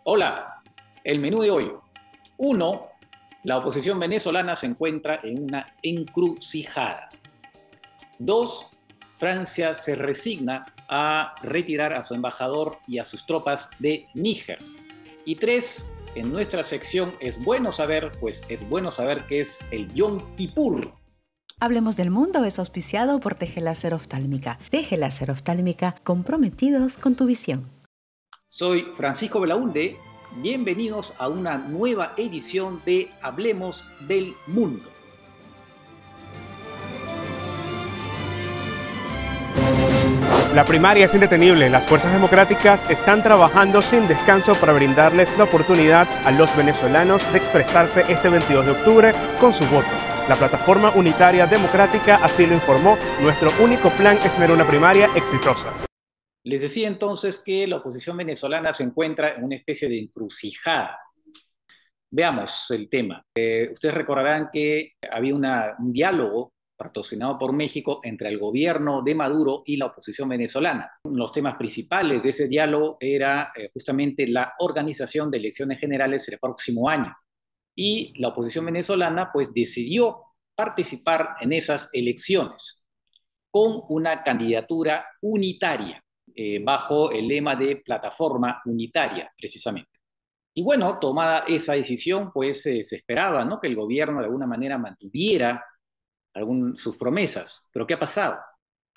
Hola, el menú de hoy. 1. La oposición venezolana se encuentra en una encrucijada. 2. Francia se resigna a retirar a su embajador y a sus tropas de Níger. Y 3. En nuestra sección es bueno saber que es el Yom Kippur. Hablemos del Mundo es auspiciado por Teje Láser Oftálmica. Teje Láser Oftálmica, comprometidos con tu visión. Soy Francisco Belaunde. Bienvenidos a una nueva edición de Hablemos del Mundo. La primaria es indetenible. Las fuerzas democráticas están trabajando sin descanso para brindarles la oportunidad a los venezolanos de expresarse este 22 de octubre con su voto. La Plataforma Unitaria Democrática así lo informó. Nuestro único plan es tener una primaria exitosa. Les decía entonces que la oposición venezolana se encuentra en una especie de encrucijada. Veamos el tema. Ustedes recordarán que había un diálogo patrocinado por México entre el gobierno de Maduro y la oposición venezolana. Uno de los temas principales de ese diálogo era justamente la organización de elecciones generales el próximo año. Y la oposición venezolana pues decidió participar en esas elecciones con una candidatura unitaria, bajo el lema de plataforma unitaria, precisamente. Y bueno, tomada esa decisión, pues se esperaba, ¿no?, que el gobierno de alguna manera mantuviera sus promesas. Pero ¿qué ha pasado?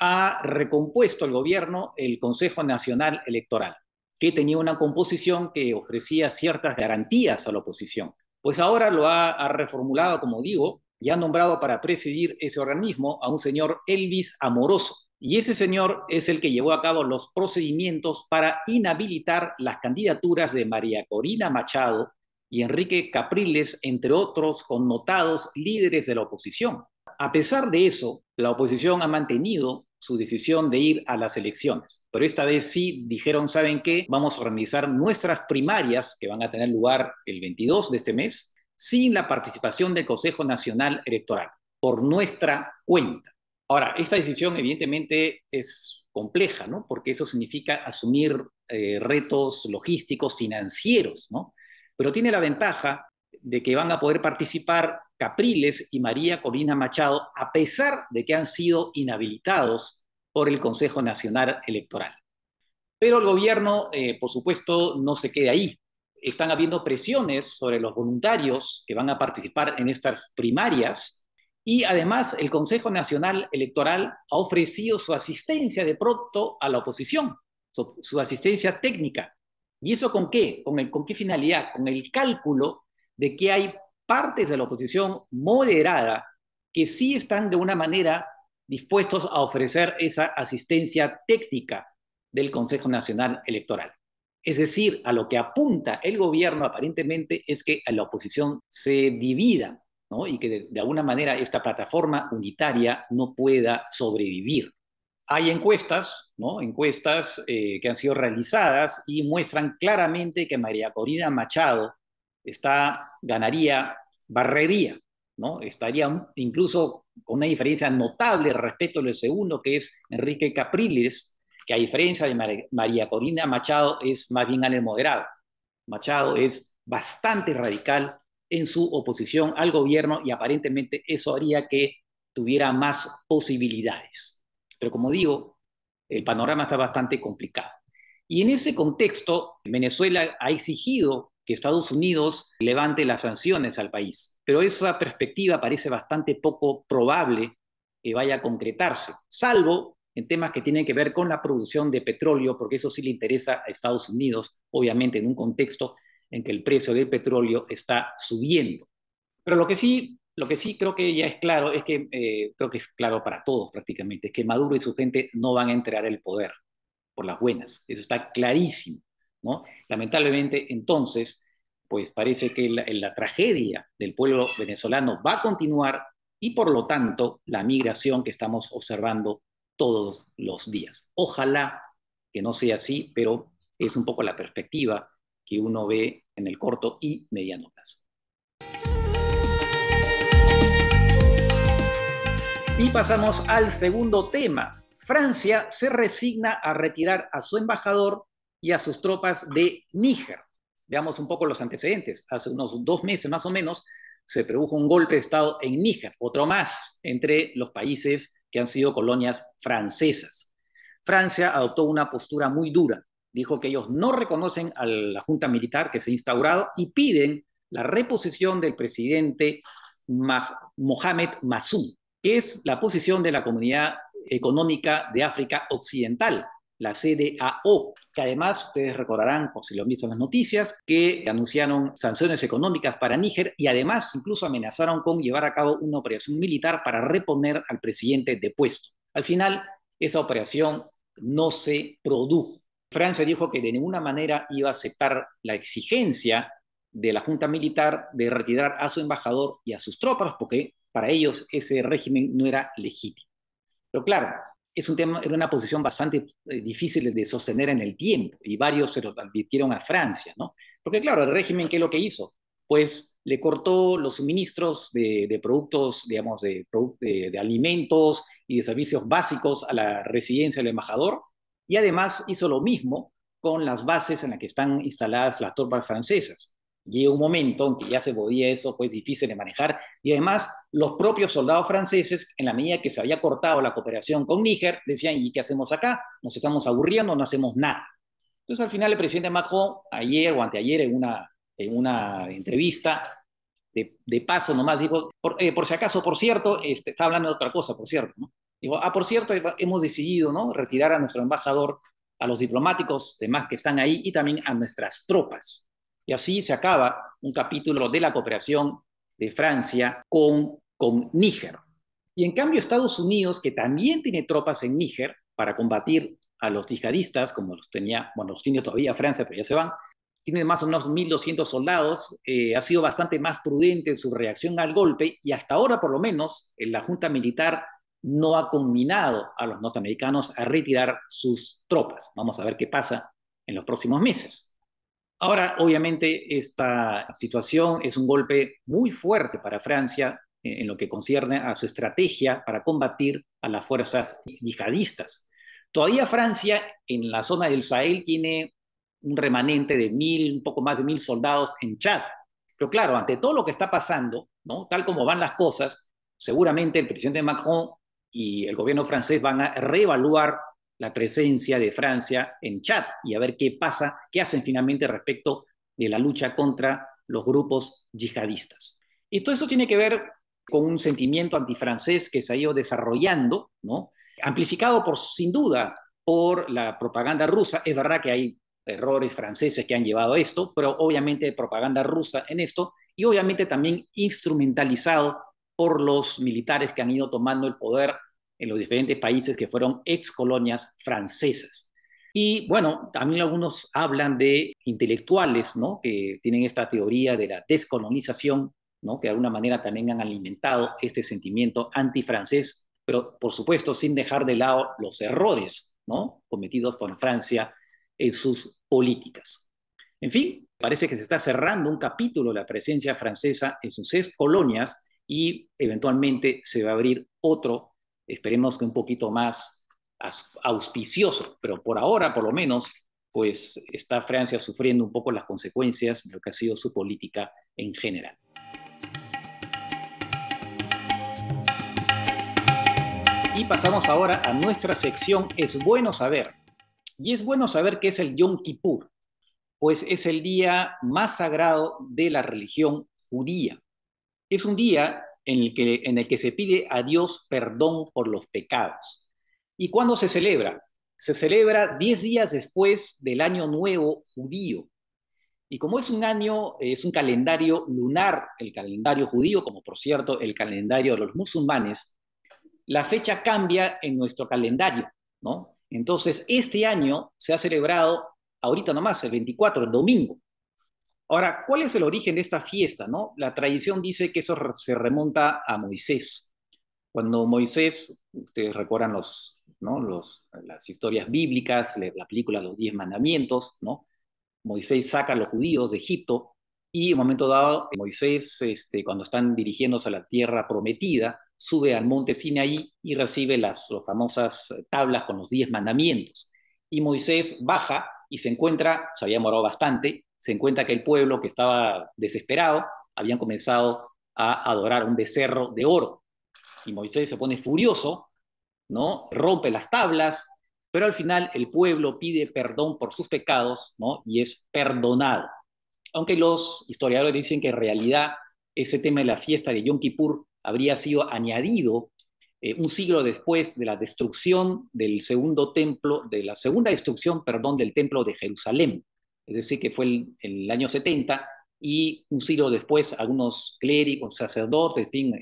Ha recompuesto el gobierno el Consejo Nacional Electoral, que tenía una composición que ofrecía ciertas garantías a la oposición. Pues ahora lo ha reformulado, como digo, y ha nombrado para presidir ese organismo a un señor Elvis Amoroso. Y ese señor es el que llevó a cabo los procedimientos para inhabilitar las candidaturas de María Corina Machado y Enrique Capriles, entre otros connotados líderes de la oposición. A pesar de eso, la oposición ha mantenido su decisión de ir a las elecciones. Pero esta vez sí dijeron, ¿saben qué? Vamos a organizar nuestras primarias, que van a tener lugar el 22 de este mes, sin la participación del Consejo Nacional Electoral, por nuestra cuenta. Ahora, esta decisión evidentemente es compleja, ¿no?, porque eso significa asumir retos logísticos, financieros, ¿no? Pero tiene la ventaja de que van a poder participar Capriles y María Corina Machado, a pesar de que han sido inhabilitados por el Consejo Nacional Electoral. Pero el gobierno, por supuesto, no se queda ahí. Están habiendo presiones sobre los voluntarios que van a participar en estas primarias. Y además el Consejo Nacional Electoral ha ofrecido su asistencia de pronto a la oposición, su asistencia técnica. ¿Y eso con qué? ¿Con qué finalidad? Con el cálculo de que hay partes de la oposición moderada que sí están de una manera dispuestos a ofrecer esa asistencia técnica del Consejo Nacional Electoral. Es decir, a lo que apunta el gobierno aparentemente es que la oposición se divida, ¿no?, y que de alguna manera esta plataforma unitaria no pueda sobrevivir. Hay encuestas, ¿no?, encuestas que han sido realizadas y muestran claramente que María Corina Machado barrería, ¿no?, estaría incluso con una diferencia notable respecto al segundo, que es Enrique Capriles, que a diferencia de María Corina Machado es más bien al moderado. Machado es bastante radical en su oposición al gobierno y aparentemente eso haría que tuviera más posibilidades. Pero como digo, el panorama está bastante complicado. Y en ese contexto, Venezuela ha exigido que Estados Unidos levante las sanciones al país. Pero esa perspectiva parece bastante poco probable que vaya a concretarse, salvo en temas que tienen que ver con la producción de petróleo, porque eso sí le interesa a Estados Unidos, obviamente en un contexto en que el precio del petróleo está subiendo. Pero lo que sí creo que ya es claro, es que creo que es claro para todos prácticamente, es que Maduro y su gente no van a entregar el poder por las buenas. Eso está clarísimo, ¿no? Lamentablemente, entonces, pues parece que la tragedia del pueblo venezolano va a continuar y por lo tanto la migración que estamos observando todos los días. Ojalá que no sea así, pero es un poco la perspectiva que uno ve en el corto y mediano plazo. Y pasamos al segundo tema. Francia se resigna a retirar a su embajador y a sus tropas de Níger. Veamos un poco los antecedentes. Hace unos 2 meses más o menos se produjo un golpe de Estado en Níger, otro más entre los países que han sido colonias francesas. Francia adoptó una postura muy dura. Dijo que ellos no reconocen a la junta militar que se ha instaurado y piden la reposición del presidente Mohamed Bazoum, que es la posición de la Comunidad Económica de África Occidental, la CEDEAO, que además ustedes recordarán, por si lo han visto en las noticias, que anunciaron sanciones económicas para Níger y además incluso amenazaron con llevar a cabo una operación militar para reponer al presidente depuesto. Al final, esa operación no se produjo. Francia dijo que de ninguna manera iba a aceptar la exigencia de la junta militar de retirar a su embajador y a sus tropas, porque para ellos ese régimen no era legítimo. Pero claro, es un tema, era una posición bastante difícil de sostener en el tiempo, y varios se lo advirtieron a Francia, ¿no? Porque claro, el régimen, ¿qué es lo que hizo? Pues le cortó los suministros de productos, digamos, de alimentos y de servicios básicos a la residencia del embajador, y además hizo lo mismo con las bases en las que están instaladas las tropas francesas. Llega un momento en que ya se podía eso, pues difícil de manejar, y además los propios soldados franceses, en la medida que se había cortado la cooperación con Níger, decían, ¿y qué hacemos acá? Nos estamos aburriendo, no hacemos nada. Entonces al final el presidente Macron, ayer o anteayer, en una entrevista, de paso nomás dijo, por si acaso, por cierto, está hablando de otra cosa, por cierto, ¿no? Dijo, por cierto, hemos decidido, ¿no?, retirar a nuestro embajador, a los diplomáticos demás que están ahí y también a nuestras tropas. Y así se acaba un capítulo de la cooperación de Francia con Níger. Y en cambio Estados Unidos, que también tiene tropas en Níger para combatir a los yihadistas, como los tenía, bueno, los tiene todavía Francia, pero ya se van, tiene más o menos 1.200 soldados, ha sido bastante más prudente en su reacción al golpe y hasta ahora, por lo menos, la junta militar no ha conminado a los norteamericanos a retirar sus tropas. Vamos a ver qué pasa en los próximos meses. Ahora, obviamente, esta situación es un golpe muy fuerte para Francia en lo que concierne a su estrategia para combatir a las fuerzas yihadistas. Todavía Francia, en la zona del Sahel, tiene un remanente de 1.000, un poco más de 1.000 soldados en Chad. Pero claro, ante todo lo que está pasando, ¿no?, tal como van las cosas, seguramente el presidente Macron y el gobierno francés van a reevaluar la presencia de Francia en Chad y a ver qué pasa, qué hacen finalmente respecto de la lucha contra los grupos yihadistas. Y todo eso tiene que ver con un sentimiento antifrancés que se ha ido desarrollando, ¿no?, amplificado sin duda por la propaganda rusa. Es verdad que hay errores franceses que han llevado a esto, pero obviamente propaganda rusa en esto, y obviamente también instrumentalizado por los militares que han ido tomando el poder en los diferentes países que fueron ex colonias francesas. Y bueno, también algunos hablan de intelectuales, ¿no?, que tienen esta teoría de la descolonización, ¿no?, que de alguna manera también han alimentado este sentimiento antifrancés, pero por supuesto sin dejar de lado los errores, ¿no?, cometidos por Francia en sus políticas. En fin, parece que se está cerrando un capítulo de la presencia francesa en sus ex colonias y eventualmente se va a abrir otro, esperemos que un poquito más auspicioso, pero por ahora, por lo menos, pues está Francia sufriendo un poco las consecuencias de lo que ha sido su política en general. Y pasamos ahora a nuestra sección Es Bueno Saber. Y es bueno saber qué es el Yom Kippur, pues es el día más sagrado de la religión judía. Es un día en el que se pide a Dios perdón por los pecados. ¿Y cuándo se celebra? Se celebra 10 días después del Año Nuevo judío. Y como es un calendario lunar, el calendario judío, como por cierto el calendario de los musulmanes, la fecha cambia en nuestro calendario, ¿no? Entonces, este año se ha celebrado, ahorita nomás, el 24, el domingo. Ahora, ¿cuál es el origen de esta fiesta, no? La tradición dice que eso se remonta a Moisés. Cuando Moisés, ustedes recuerdan las historias bíblicas, la película Los 10 Mandamientos, ¿no? Moisés saca a los judíos de Egipto y en un momento dado, Moisés, cuando están dirigiéndose a la tierra prometida, sube al monte Sinaí y recibe las famosas tablas con los 10 mandamientos. Y Moisés baja y se encuentra, se había demorado bastante, se encuentra que el pueblo, que estaba desesperado, habían comenzado a adorar un becerro de oro. Y Moisés se pone furioso, ¿no? Rompe las tablas, pero al final el pueblo pide perdón por sus pecados, ¿no? Y es perdonado. Aunque los historiadores dicen que en realidad ese tema de la fiesta de Yom Kippur habría sido añadido un siglo después de la destrucción del segundo templo, de la segunda destrucción, perdón, del templo de Jerusalén. Es decir, que fue el año 70, y un siglo después algunos clérigos, sacerdotes, en fin,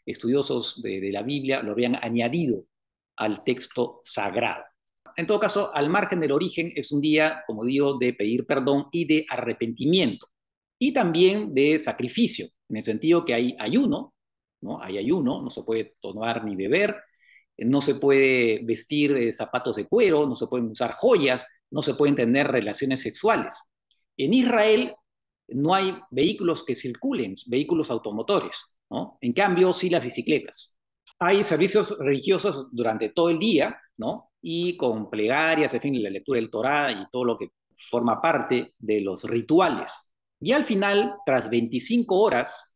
estudiosos de la Biblia lo habían añadido al texto sagrado. En todo caso, al margen del origen, es un día, como digo, de pedir perdón y de arrepentimiento. Y también de sacrificio, en el sentido que hay ayuno, ¿no? Hay ayuno, no se puede tomar ni beber, no se puede vestir zapatos de cuero, no se pueden usar joyas, no se pueden tener relaciones sexuales. En Israel no hay vehículos que circulen, vehículos automotores, ¿no? En cambio, sí las bicicletas. Hay servicios religiosos durante todo el día, ¿no? Y con plegarias, en fin, la lectura del Torá y todo lo que forma parte de los rituales. Y al final, tras 25 horas,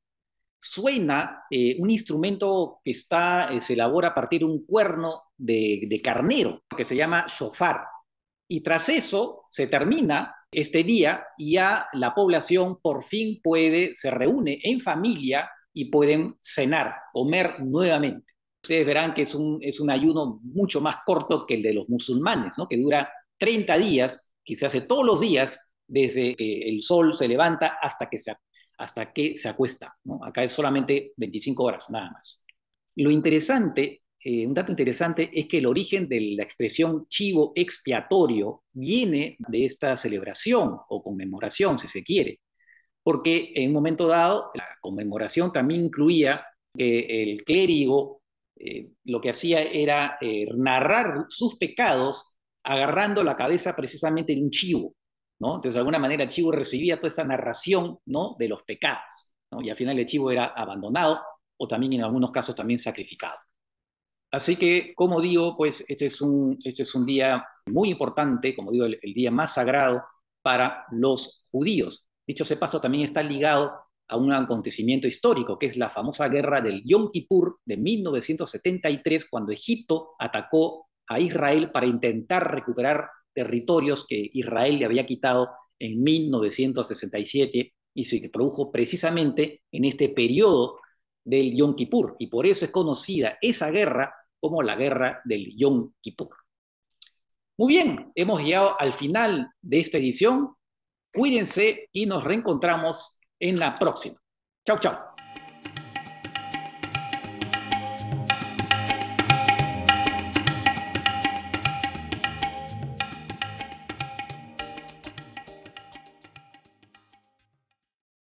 suena un instrumento que se elabora a partir de un cuerno de carnero, que se llama shofar. Y tras eso se termina este día y ya la población por fin se reúne en familia y pueden cenar, comer nuevamente. Ustedes verán que es un ayuno mucho más corto que el de los musulmanes, ¿no? Que dura 30 días, que se hace todos los días desde que el sol se levanta hasta que se acuesta, ¿no? Acá es solamente 25 horas, nada más. Lo interesante, un dato interesante, es que el origen de la expresión chivo expiatorio viene de esta celebración o conmemoración, si se quiere, porque en un momento dado la conmemoración también incluía que el clérigo lo que hacía era narrar sus pecados agarrando la cabeza precisamente de un chivo, ¿no? Entonces, de alguna manera, el chivo recibía toda esta narración, ¿no? De los pecados, ¿no? Y al final el chivo era abandonado o también en algunos casos también sacrificado. Así que, como digo, pues este es un día muy importante, como digo, el día más sagrado para los judíos. Dicho sea paso, también está ligado a un acontecimiento histórico, que es la famosa guerra del Yom Kippur de 1973, cuando Egipto atacó a Israel para intentar recuperar territorios que Israel le había quitado en 1967, y se produjo precisamente en este periodo del Yom Kippur, y por eso es conocida esa guerra como la guerra del Yom Kippur. Muy bien, hemos llegado al final de esta edición. Cuídense y nos reencontramos en la próxima. Chau, chau.